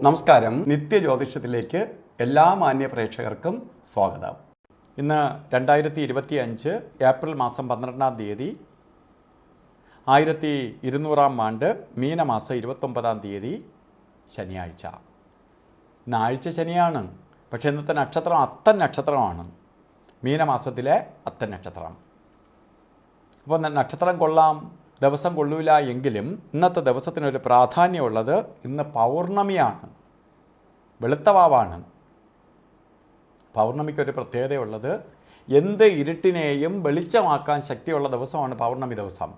നമസ്കാരം. നിത്യജ്യോതിഷത്തിലേക്ക് എല്ലാ മാന്യ പ്രേക്ഷകർക്കും സ്വാഗതം. ഇന്ന് 2025 ഏപ്രിൽ മാസം 12-ാം തീയതി 1200-ാം ആണ്ട് മീനമാസം 29-ാം തീയതി ശനിയാഴ്ച. ഇന്ന് ആഴ്ച ശനിയാണ്, പക്ഷേ ഇന്നത്തെ നക്ഷത്രം അത്തൻ നക്ഷത്രമാണ്, മീനമാസത്തിലെ അത്തൻ നക്ഷത്രം. അപ്പോൾ നക്ഷത്രം കൊള്ളാം, ദിവസം കൊള്ളൂല എങ്കിലും ഇന്നത്തെ ദിവസത്തിനൊരു പ്രാധാന്യമുള്ളത് ഇന്ന് പൗർണമിയാണ്, വെളുത്ത വാവാണ്. പൗർണമിക്കൊരു പ്രത്യേകതയുള്ളത് എന്ത് ഇരുട്ടിനെയും വെളിച്ചമാക്കാൻ ശക്തിയുള്ള ദിവസമാണ് പൗർണമി ദിവസം.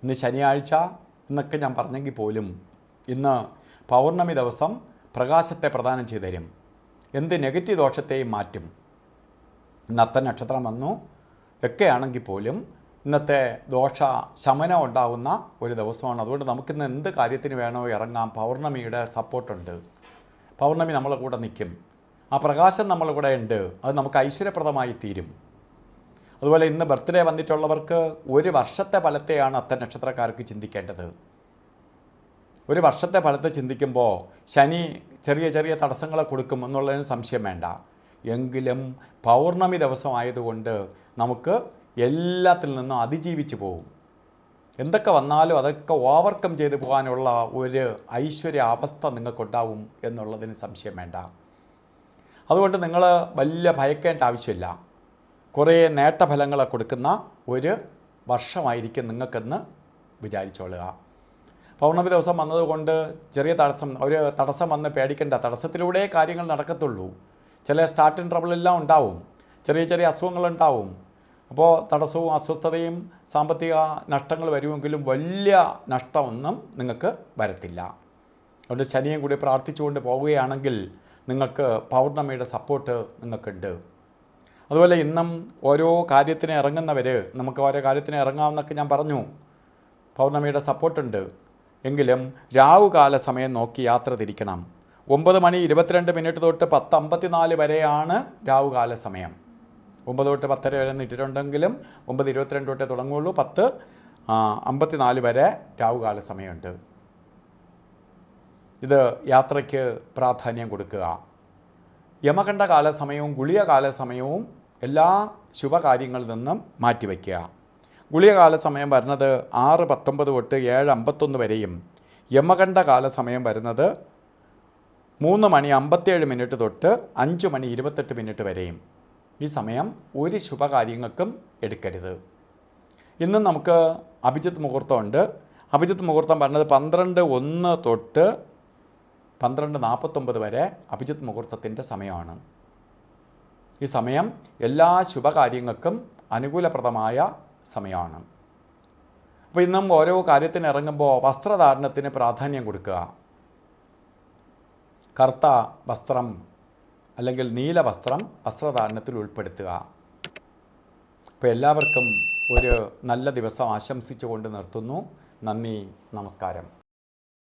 ഇന്ന് ശനിയാഴ്ച എന്നൊക്കെ ഞാൻ പറഞ്ഞെങ്കിൽ പോലും ഇന്ന് പൗർണമി ദിവസം പ്രകാശത്തെ പ്രദാനം ചെയ്തു തരും, എന്ത് നെഗറ്റീവ് ദോഷത്തെയും മാറ്റും. ഇന്നത്തെ നക്ഷത്രം വന്നു ഒക്കെയാണെങ്കിൽ പോലും ഇന്നത്തെ ദോഷ ശമനം ഉണ്ടാകുന്ന ഒരു ദിവസമാണ്. അതുകൊണ്ട് നമുക്കിന്ന് എന്ത് കാര്യത്തിന് വേണോ ഇറങ്ങാം, പൗർണമിയുടെ സപ്പോർട്ടുണ്ട്. പൗർണമി നമ്മളെ കൂടെ നിൽക്കും, ആ പ്രകാശം നമ്മളെ കൂടെ ഉണ്ട്, അത് നമുക്ക് ഐശ്വര്യപ്രദമായി തീരും. അതുപോലെ ഇന്ന് ബർത്ത്ഡേ വന്നിട്ടുള്ളവർക്ക് ഒരു വർഷത്തെ ഫലത്തെയാണ് അത്തരം നക്ഷത്രക്കാർക്ക് ചിന്തിക്കേണ്ടത്. ഒരു വർഷത്തെ ഫലത്തെ ചിന്തിക്കുമ്പോൾ ശനി ചെറിയ ചെറിയ തടസ്സങ്ങളെ കൊടുക്കും എന്നുള്ളതിന് സംശയം വേണ്ട. എങ്കിലും പൗർണമി ദിവസമായതുകൊണ്ട് നമുക്ക് എല്ലാത്തിൽ നിന്നും അതിജീവിച്ച് പോകും. എന്തൊക്കെ വന്നാലും അതൊക്കെ ഓവർകം ചെയ്ത് പോകാനുള്ള ഒരു ഐശ്വര്യ അവസ്ഥ നിങ്ങൾക്കുണ്ടാവും എന്നുള്ളതിന് സംശയം വേണ്ട. അതുകൊണ്ട് നിങ്ങൾ വലിയ ഭയക്കേണ്ട ആവശ്യമില്ല. കുറേ നേട്ടഫലങ്ങളെ കൊടുക്കുന്ന ഒരു വർഷമായിരിക്കും നിങ്ങൾക്കെന്ന് വിചാരിച്ചോളുക. പൗർണമി ദിവസം വന്നതുകൊണ്ട് ചെറിയ ഒരു തടസ്സം വന്ന് പേടിക്കേണ്ട. തടസ്സത്തിലൂടെ കാര്യങ്ങൾ നടക്കത്തുള്ളൂ. ചില സ്റ്റാർട്ടിങ് ട്രബിളെല്ലാം ഉണ്ടാവും, ചെറിയ ചെറിയ അസുഖങ്ങളുണ്ടാവും. അപ്പോൾ തടസ്സവും അസ്വസ്ഥതയും സാമ്പത്തിക നഷ്ടങ്ങൾ വരുമെങ്കിലും വലിയ നഷ്ടമൊന്നും നിങ്ങൾക്ക് വരത്തില്ല. അതുകൊണ്ട് ശനിയും കൂടി പ്രാർത്ഥിച്ചുകൊണ്ട് പോവുകയാണെങ്കിൽ നിങ്ങൾക്ക് പൗർണമിയുടെ സപ്പോർട്ട് നിങ്ങൾക്കുണ്ട്. അതുപോലെ ഇന്നും ഓരോ കാര്യത്തിന് ഇറങ്ങുന്നവർ, നമുക്ക് ഓരോ കാര്യത്തിന് ഇറങ്ങാമെന്നൊക്കെ ഞാൻ പറഞ്ഞു, പൗർണമിയുടെ സപ്പോർട്ടുണ്ട്. എങ്കിലും രാവുകാല സമയം നോക്കി യാത്ര തിരിക്കണം. 9:22 തൊട്ട് 10:54 വരെയാണ് രാവുകാല സമയം. 9 തൊട്ട് 10 വരെ ഇട്ടിട്ടുണ്ടെങ്കിലും 9:22 തൊട്ടേ തുടങ്ങുള്ളൂ. 10:54 വരെ രാവുകാല സമയമുണ്ട്. ഇത് യാത്രയ്ക്ക് പ്രാധാന്യം കൊടുക്കുക. യമകണ്ഠ കാല സമയവും ഗുളിക കാല സമയവും എല്ലാ ശുഭകാര്യങ്ങളിൽ നിന്നും മാറ്റിവെക്കുക. ഗുളിക കാല സമയം വരുന്നത് 6:19 തൊട്ട് 7:51 വരെയും യമകണ്ഠ കാല സമയം വരുന്നത് 3:57 തൊട്ട് 5:28 വരെയും. ഈ സമയം ഒരു ശുഭകാര്യങ്ങൾക്കും എടുക്കരുത്. ഇന്നും നമുക്ക് അഭിജിത്ത് മുഹൂർത്തമുണ്ട്. അഭിജിത്ത് മുഹൂർത്തം പറഞ്ഞത് 12:01 തൊട്ട് 12:49 വരെ അഭിജിത്ത് മുഹൂർത്തത്തിൻ്റെ സമയമാണ്. ഈ സമയം എല്ലാ ശുഭകാര്യങ്ങൾക്കും അനുകൂലപ്രദമായ സമയമാണ്. അപ്പോൾ ഇന്നും ഓരോ കാര്യത്തിന് ഇറങ്ങുമ്പോൾ വസ്ത്രധാരണത്തിന് പ്രാധാന്യം കൊടുക്കുക. കറുത്ത വസ്ത്രം അല്ലെങ്കിൽ നീല വസ്ത്രം വസ്ത്രധാരണത്തിൽ ഉൾപ്പെടുത്തുക. അപ്പോൾ എല്ലാവർക്കും ഒരു നല്ല ദിവസം ആശംസിച്ചുകൊണ്ട് നിർത്തുന്നു. നന്ദി, നമസ്കാരം.